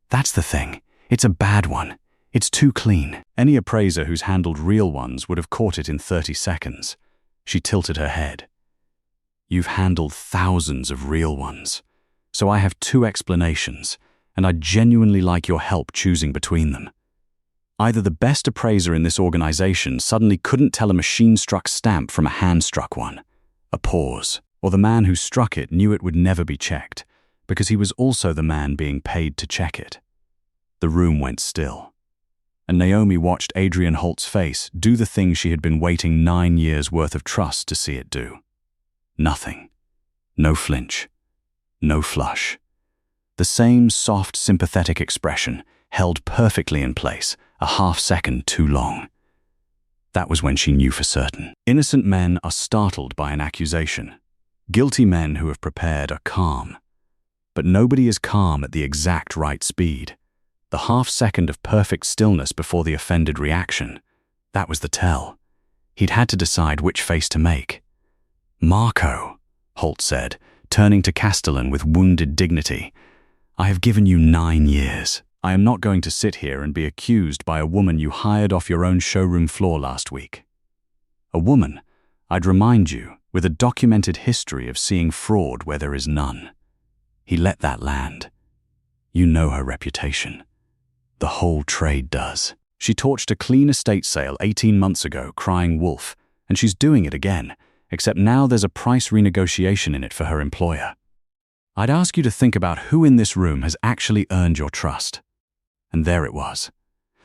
"That's the thing. It's a bad one. It's too clean." Any appraiser who's handled real ones would have caught it in 30 seconds. She tilted her head. "You've handled thousands of real ones. So I have two explanations, and I'd genuinely like your help choosing between them. Either the best appraiser in this organization suddenly couldn't tell a machine-struck stamp from a hand-struck one, a pause, or the man who struck it knew it would never be checked, because he was also the man being paid to check it." The room went still, and Naomi watched Adrian Holt's face do the thing she had been waiting 9 years' worth of trust to see it do. Nothing. No flinch. No flush. The same soft, sympathetic expression, held perfectly in place, a half-second too long. That was when she knew for certain. Innocent men are startled by an accusation. Guilty men who have prepared are calm. But nobody is calm at the exact right speed. The half-second of perfect stillness before the offended reaction, that was the tell. He'd had to decide which face to make. "Marco," Holt said, turning to Castellan with wounded dignity, "I have given you 9 years. I am not going to sit here and be accused by a woman you hired off your own showroom floor last week. A woman, I'd remind you, with a documented history of seeing fraud where there is none." He let that land. "You know her reputation. The whole trade does. She torched a clean estate sale 18 months ago, crying wolf, and she's doing it again, except now there's a price renegotiation in it for her employer. I'd ask you to think about who in this room has actually earned your trust." And there it was.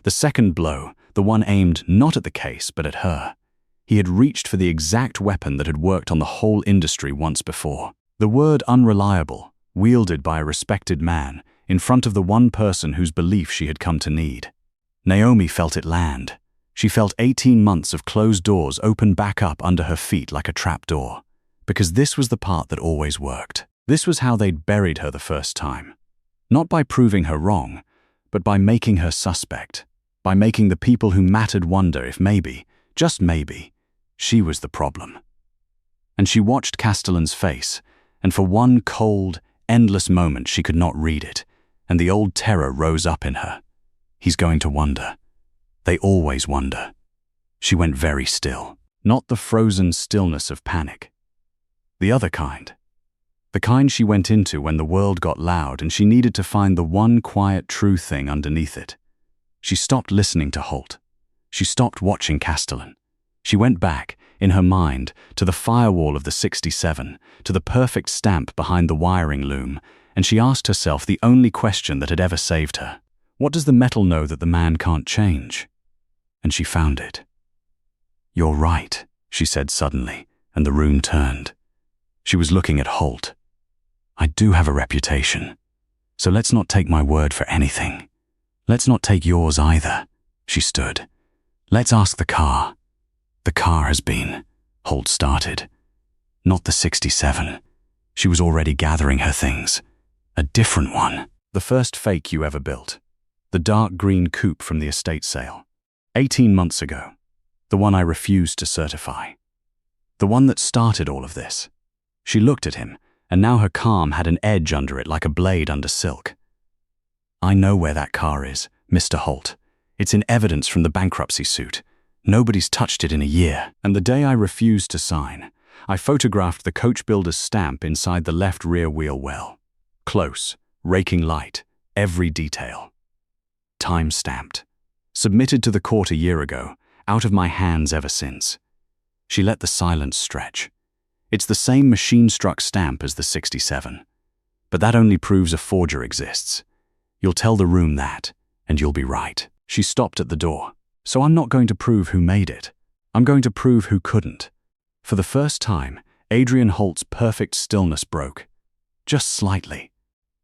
The second blow, the one aimed not at the case but at her. He had reached for the exact weapon that had worked on the whole industry once before. The word unreliable, wielded by a respected man, in front of the one person whose belief she had come to need. Naomi felt it land. She felt 18 months of closed doors open back up under her feet like a trapdoor. Because this was the part that always worked. This was how they'd buried her the first time. Not by proving her wrong, but by making her suspect. By making the people who mattered wonder if maybe, just maybe, she was the problem. And she watched Castellan's face, and for one cold, endless moment she could not read it, and the old terror rose up in her. He's going to wonder. They always wonder. She went very still, not the frozen stillness of panic. The other kind. The kind she went into when the world got loud and she needed to find the one quiet true thing underneath it. She stopped listening to Holt. She stopped watching Castellan. She went back, in her mind, to the firewall of the 67, to the perfect stamp behind the wiring loom, and she asked herself the only question that had ever saved her. What does the metal know that the man can't change? And she found it. "You're right," she said suddenly, and the room turned. She was looking at Holt. "I do have a reputation, so let's not take my word for anything. Let's not take yours either." She stood. "Let's ask the car." "The car has been," Holt started. "Not the 67. She was already gathering her things. A different one." "The first fake you ever built. The dark green coupe from the estate sale. 18 months ago. The one I refused to certify. The one that started all of this." She looked at him, and now her calm had an edge under it like a blade under silk. "I know where that car is, Mr. Holt. It's in evidence from the bankruptcy suit. Nobody's touched it in a year. And the day I refused to sign, I photographed the coach builder's stamp inside the left rear wheel well. Close, raking light, every detail. Time stamped. Submitted to the court a year ago, out of my hands ever since. She let the silence stretch. It's the same machine-struck stamp as the 67. But that only proves a forger exists. You'll tell the room that, and you'll be right. She stopped at the door. So I'm not going to prove who made it. I'm going to prove who couldn't. For the first time, Adrian Holt's perfect stillness broke. Just slightly.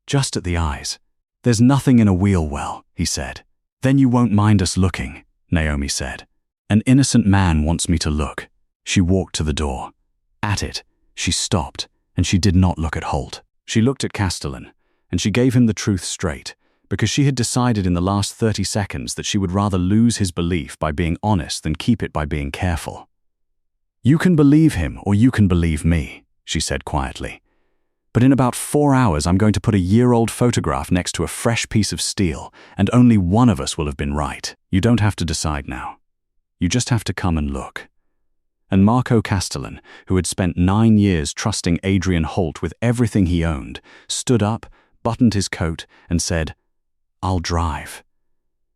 Just at the eyes. There's nothing in a wheel well, he said. Then you won't mind us looking, Naomi said. An innocent man wants me to look. She walked to the door. At it, she stopped, and she did not look at Holt. She looked at Castellan, and she gave him the truth straight, because she had decided in the last 30 seconds that she would rather lose his belief by being honest than keep it by being careful. You can believe him or you can believe me, she said quietly. But in about 4 hours I'm going to put a year-old photograph next to a fresh piece of steel, and only one of us will have been right. You don't have to decide now. You just have to come and look. And Marco Castellan, who had spent 9 years trusting Adrian Holt with everything he owned, stood up, buttoned his coat, and said, I'll drive.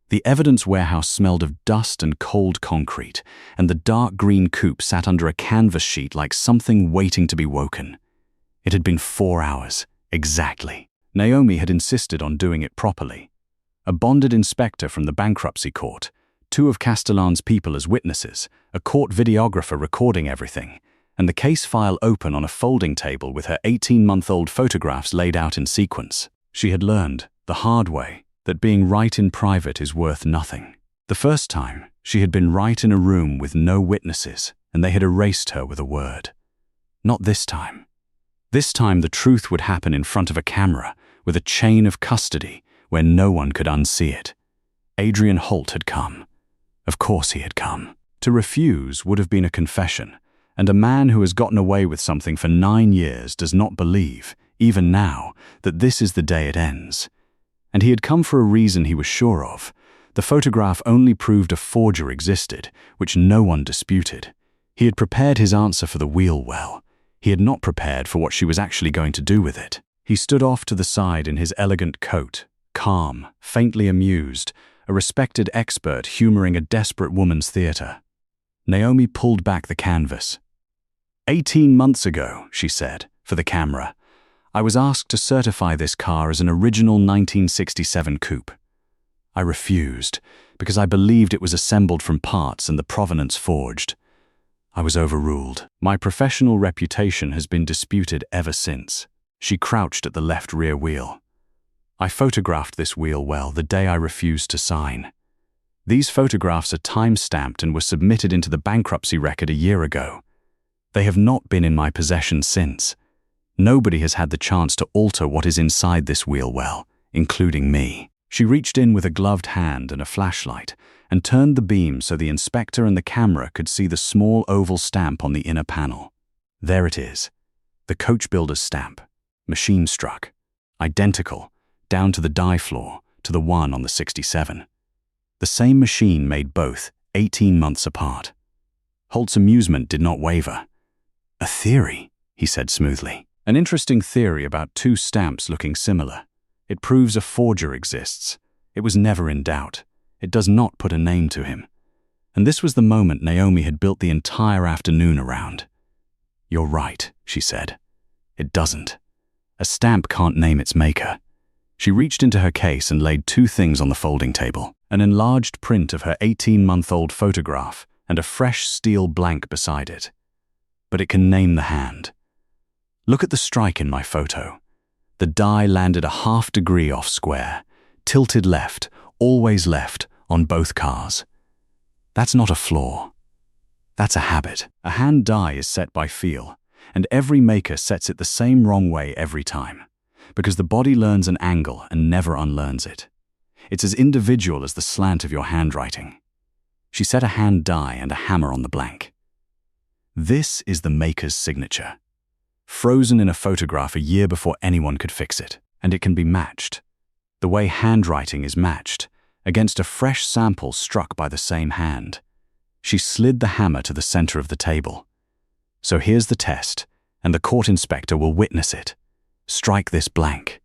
The evidence warehouse smelled of dust and cold concrete, and the dark green coupe sat under a canvas sheet like something waiting to be woken. It had been 4 hours, exactly. Naomi had insisted on doing it properly. A bonded inspector from the bankruptcy court, 2 of Castellan's people as witnesses, a court videographer recording everything, and the case file open on a folding table with her 18-month-old photographs laid out in sequence. She had learned, the hard way, that being right in private is worth nothing. The first time, she had been right in a room with no witnesses, and they had erased her with a word. Not this time. This time the truth would happen in front of a camera, with a chain of custody, where no one could unsee it. Adrian Holt had come. Of course he had come. To refuse would have been a confession, and a man who has gotten away with something for 9 years does not believe, even now, that this is the day it ends. And he had come for a reason he was sure of. The photograph only proved a forger existed, which no one disputed. He had prepared his answer for the wheel well. He had not prepared for what she was actually going to do with it. He stood off to the side in his elegant coat, calm, faintly amused, a respected expert humoring a desperate woman's theater. Naomi pulled back the canvas. 18 months ago, she said, for the camera, I was asked to certify this car as an original 1967 coupe. I refused, because I believed it was assembled from parts and the provenance forged. I was overruled. My professional reputation has been disputed ever since. She crouched at the left rear wheel. I photographed this wheel well the day I refused to sign. These photographs are time-stamped and were submitted into the bankruptcy record a year ago. They have not been in my possession since. Nobody has had the chance to alter what is inside this wheel well, including me. She reached in with a gloved hand and a flashlight and turned the beam so the inspector and the camera could see the small oval stamp on the inner panel. There it is, the coach builder's stamp, machine-struck, identical, down to the die floor, to the one on the 67. The same machine made both, 18 months apart. Holt's amusement did not waver. A theory, he said smoothly. An interesting theory about 2 stamps looking similar. It proves a forger exists. It was never in doubt. It does not put a name to him. And this was the moment Naomi had built the entire afternoon around. You're right, she said. It doesn't. A stamp can't name its maker. She reached into her case and laid 2 things on the folding table. An enlarged print of her 18-month-old photograph and a fresh steel blank beside it. But it can name the hand. Look at the strike in my photo. The die landed a ½ degree off square, tilted left, always left, on both cars. That's not a flaw. That's a habit. A hand die is set by feel, and every maker sets it the same wrong way every time, because the body learns an angle and never unlearns it. It's as individual as the slant of your handwriting. She set a hand die and a hammer on the blank. This is the maker's signature. Frozen in a photograph a year before anyone could fix it, and it can be matched. The way handwriting is matched, against a fresh sample struck by the same hand. She slid the hammer to the center of the table. "So here's the test, and the court inspector will witness it. Strike this blank.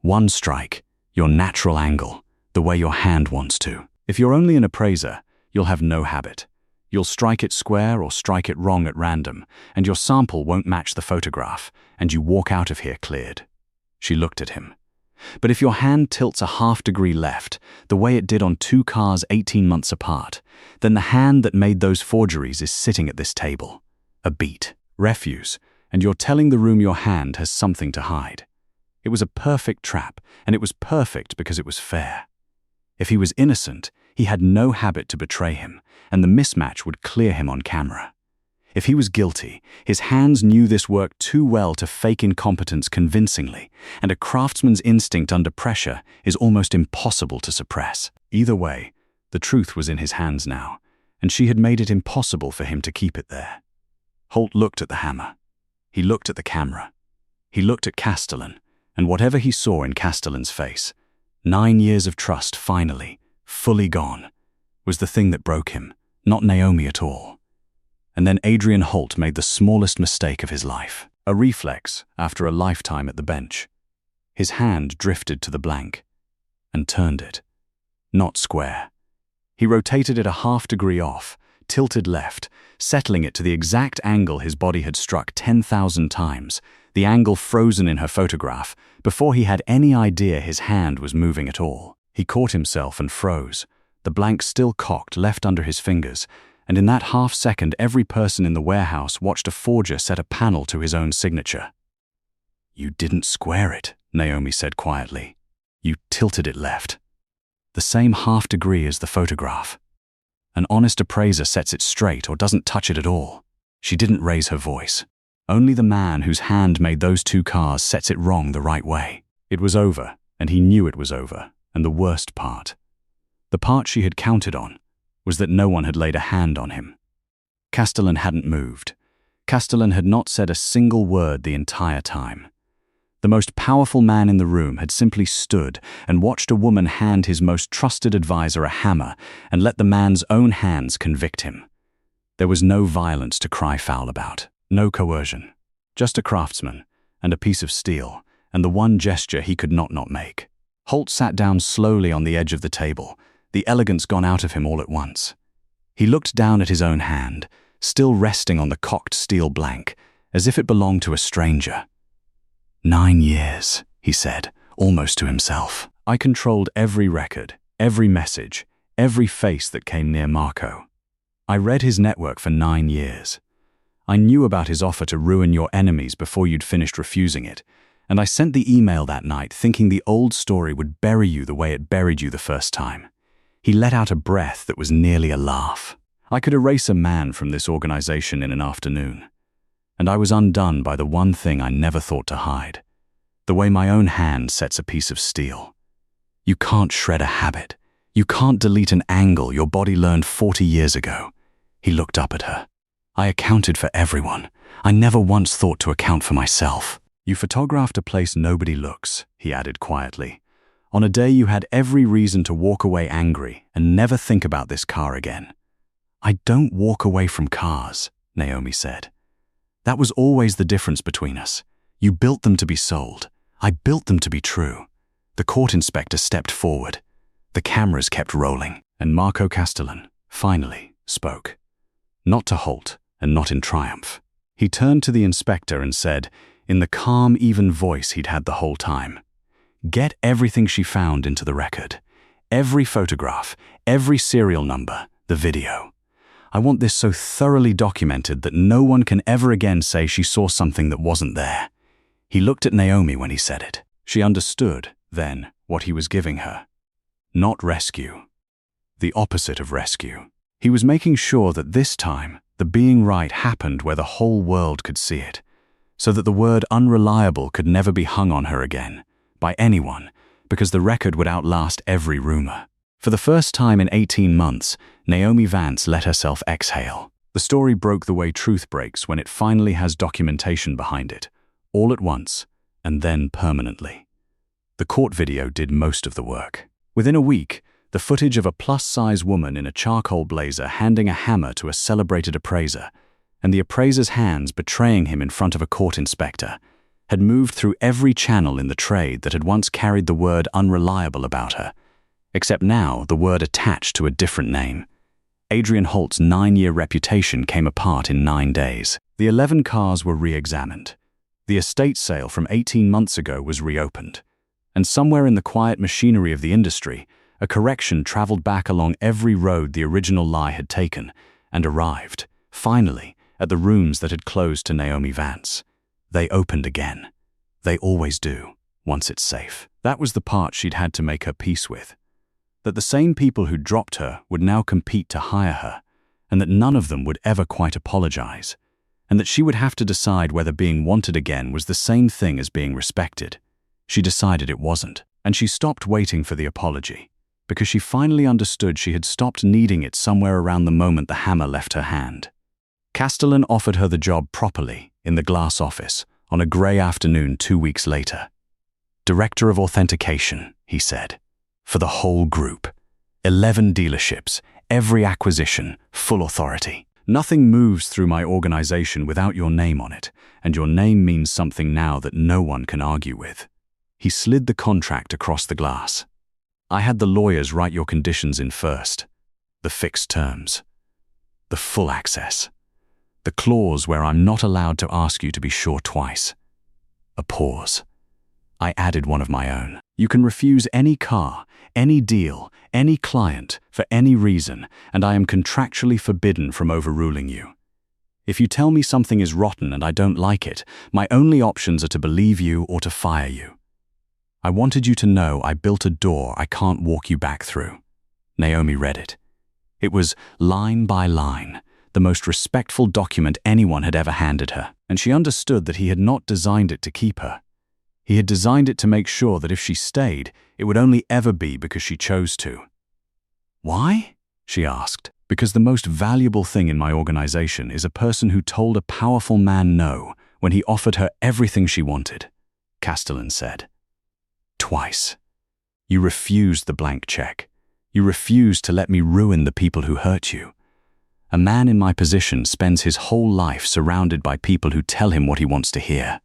One strike, your natural angle, the way your hand wants to. If you're only an appraiser, you'll have no habit. You'll strike it square or strike it wrong at random, and your sample won't match the photograph, and you walk out of here cleared." She looked at him. "But if your hand tilts a half-degree left, the way it did on 2 cars 18 months apart, then the hand that made those forgeries is sitting at this table. A beat, refuse, and you're telling the room your hand has something to hide. It was a perfect trap, and it was perfect because it was fair. If he was innocent, he had no habit to betray him, and the mismatch would clear him on camera. If he was guilty, his hands knew this work too well to fake incompetence convincingly, and a craftsman's instinct under pressure is almost impossible to suppress. Either way, the truth was in his hands now, and she had made it impossible for him to keep it there. Holt looked at the hammer. He looked at the camera. He looked at Castellan, and whatever he saw in Castellan's face, 9 years of trust finally, fully gone, was the thing that broke him, not Naomi at all. And then Adrian Holt made the smallest mistake of his life. A reflex after a lifetime at the bench. His hand drifted to the blank and turned it. Not square. He rotated it a half-degree off, tilted left, settling it to the exact angle his body had struck 10,000 times, the angle frozen in her photograph, before he had any idea his hand was moving at all. He caught himself and froze, the blank still cocked left under his fingers, and in that half-second every person in the warehouse watched a forger set a panel to his own signature. "You didn't square it," Naomi said quietly. "You tilted it left. The same half-degree as the photograph. An honest appraiser sets it straight or doesn't touch it at all." She didn't raise her voice. Only the man whose hand made those 2 cars sets it wrong the right way. It was over, and he knew it was over, and the worst part. The part she had counted on was that no one had laid a hand on him. Castellan hadn't moved. Castellan had not said a single word the entire time. The most powerful man in the room had simply stood and watched a woman hand his most trusted advisor a hammer and let the man's own hands convict him. There was no violence to cry foul about, no coercion, just a craftsman and a piece of steel, and the one gesture he could not make. Holt sat down slowly on the edge of the table, the elegance gone out of him all at once. He looked down at his own hand, still resting on the cocked steel blank, as if it belonged to a stranger. 9 years, he said, almost to himself. I controlled every record, every message, every face that came near Marco. I read his network for 9 years. I knew about his offer to ruin your enemies before you'd finished refusing it, and I sent the email that night thinking the old story would bury you the way it buried you the first time. He let out a breath that was nearly a laugh. I could erase a man from this organization in an afternoon. And I was undone by the one thing I never thought to hide. The way my own hand sets a piece of steel. You can't shred a habit. You can't delete an angle your body learned 40 years ago. He looked up at her. I accounted for everyone. I never once thought to account for myself. You photographed a place nobody looks, he added quietly. On a day you had every reason to walk away angry and never think about this car again. I don't walk away from cars, Naomi said. That was always the difference between us. You built them to be sold. I built them to be true. The court inspector stepped forward. The cameras kept rolling, and Marco Castellan, finally, spoke. Not to Holt, and not in triumph. He turned to the inspector and said, in the calm, even voice he'd had the whole time, "Get everything she found into the record. Every photograph, every serial number, the video. I want this so thoroughly documented that no one can ever again say she saw something that wasn't there." He looked at Naomi when he said it. She understood, then, what he was giving her. Not rescue. The opposite of rescue. He was making sure that this time, the being right happened where the whole world could see it, so that the word unreliable could never be hung on her again, by anyone, because the record would outlast every rumor. For the first time in 18 months, Naomi Vance let herself exhale. The story broke the way truth breaks when it finally has documentation behind it, all at once, and then permanently. The court video did most of the work. Within a week, the footage of a plus-size woman in a charcoal blazer handing a hammer to a celebrated appraiser, and the appraiser's hands betraying him in front of a court inspector, had moved through every channel in the trade that had once carried the word unreliable about her, except now the word attached to a different name. Adrian Holt's 9-year reputation came apart in 9 days. The 11 cars were re-examined. The estate sale from 18 months ago was reopened. And somewhere in the quiet machinery of the industry, a correction traveled back along every road the original lie had taken and arrived, finally, at the rooms that had closed to Naomi Vance. They opened again. They always do, once it's safe. That was the part she'd had to make her peace with. That the same people who dropped her would now compete to hire her, and that none of them would ever quite apologize, and that she would have to decide whether being wanted again was the same thing as being respected. She decided it wasn't, and she stopped waiting for the apology, because she finally understood she had stopped needing it somewhere around the moment the hammer left her hand. Castellan offered her the job properly in the glass office on a grey afternoon 2 weeks later. Director of Authentication, he said. For the whole group. 11 dealerships, every acquisition, full authority. Nothing moves through my organization without your name on it, and your name means something now that no one can argue with. He slid the contract across the glass. I had the lawyers write your conditions in first. The fixed terms. The full access. The clause where I'm not allowed to ask you to be sure twice. A pause. I added one of my own. You can refuse any car, any deal, any client, for any reason, and I am contractually forbidden from overruling you. If you tell me something is rotten and I don't like it, my only options are to believe you or to fire you. I wanted you to know I built a door I can't walk you back through. Naomi read it. It was line by line, the most respectful document anyone had ever handed her, and she understood that he had not designed it to keep her. He had designed it to make sure that if she stayed, it would only ever be because she chose to. Why? She asked. Because the most valuable thing in my organization is a person who told a powerful man no when he offered her everything she wanted, Castellan said. Twice. You refused the blank check. You refused to let me ruin the people who hurt you. A man in my position spends his whole life surrounded by people who tell him what he wants to hear.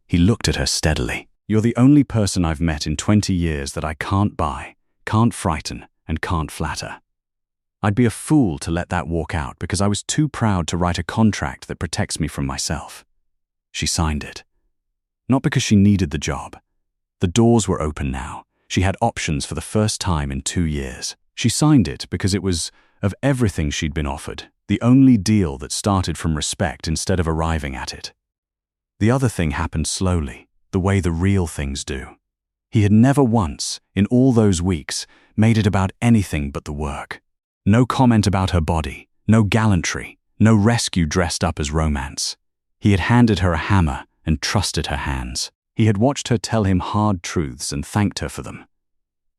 He looked at her steadily. You're the only person I've met in 20 years that I can't buy, can't frighten, and can't flatter. I'd be a fool to let that walk out because I was too proud to write a contract that protects me from myself. She signed it. Not because she needed the job. The doors were open now. She had options for the first time in 2 years. She signed it because it was, of everything she'd been offered, the only deal that started from respect instead of arriving at it. The other thing happened slowly, the way the real things do. He had never once, in all those weeks, made it about anything but the work. No comment about her body, no gallantry, no rescue dressed up as romance. He had handed her a hammer and trusted her hands. He had watched her tell him hard truths and thanked her for them.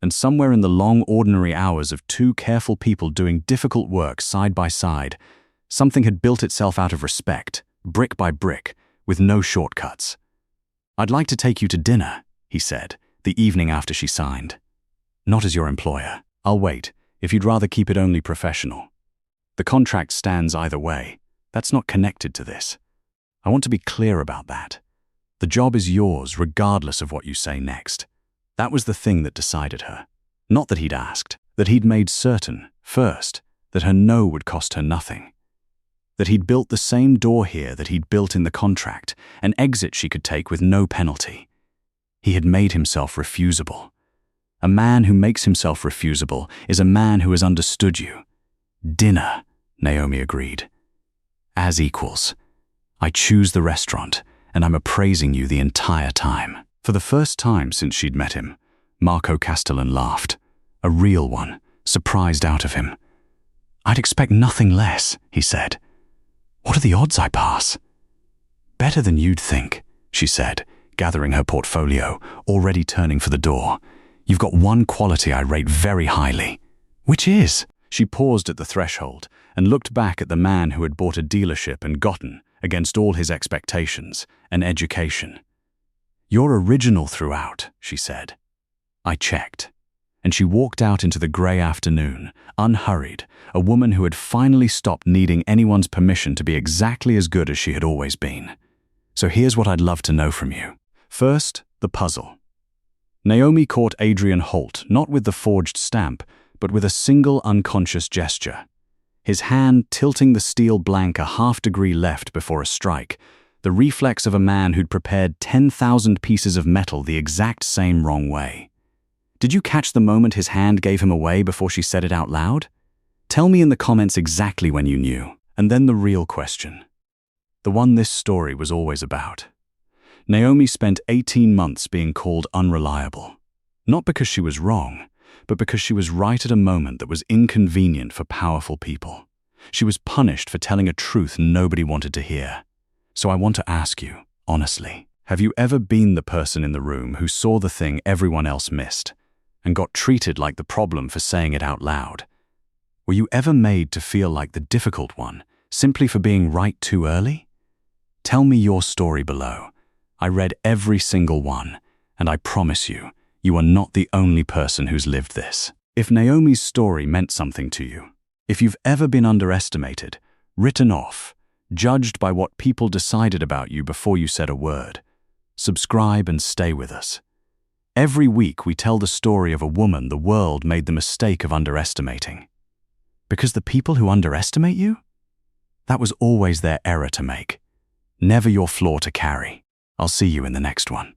And somewhere in the long, ordinary hours of 2 careful people doing difficult work side by side, something had built itself out of respect, brick by brick, with no shortcuts. I'd like to take you to dinner, he said, the evening after she signed. Not as your employer. I'll wait, if you'd rather keep it only professional. The contract stands either way. That's not connected to this. I want to be clear about that. The job is yours regardless of what you say next. That was the thing that decided her. Not that he'd asked, that he'd made certain, first, that her no would cost her nothing. That he'd built the same door here that he'd built in the contract, an exit she could take with no penalty. He had made himself refusable. A man who makes himself refusable is a man who has understood you. Dinner, Naomi agreed. As equals. I choose the restaurant, and I'm appraising you the entire time. For the first time since she'd met him, Marco Castellan laughed. A real one, surprised out of him. I'd expect nothing less, he said. What are the odds I pass? Better than you'd think, she said, gathering her portfolio, already turning for the door. You've got one quality I rate very highly. Which is? She paused at the threshold and looked back at the man who had bought a dealership and gotten, against all his expectations, an education. You're original throughout, she said. I checked. and she walked out into the grey afternoon, unhurried, a woman who had finally stopped needing anyone's permission to be exactly as good as she had always been. So here's what I'd love to know from you. First, the puzzle. Naomi caught Adrian Holt, not with the forged stamp, but with a single unconscious gesture. His hand tilting the steel blank a half-degree left before a strike, the reflex of a man who'd prepared 10,000 pieces of metal the exact same wrong way. Did you catch the moment his hand gave him away before she said it out loud? Tell me in the comments exactly when you knew. And then the real question. The one this story was always about. Naomi spent 18 months being called unreliable. Not because she was wrong, but because she was right at a moment that was inconvenient for powerful people. She was punished for telling a truth nobody wanted to hear. So I want to ask you, honestly, have you ever been the person in the room who saw the thing everyone else missed and got treated like the problem for saying it out loud? Were you ever made to feel like the difficult one simply for being right too early? Tell me your story below. I read every single one, and I promise you, you are not the only person who's lived this. If Naomi's story meant something to you, if you've ever been underestimated, written off, judged by what people decided about you before you said a word, subscribe and stay with us. Every week we tell the story of a woman the world made the mistake of underestimating. Because the people who underestimate you? That was always their error to make, never your flaw to carry. I'll see you in the next one.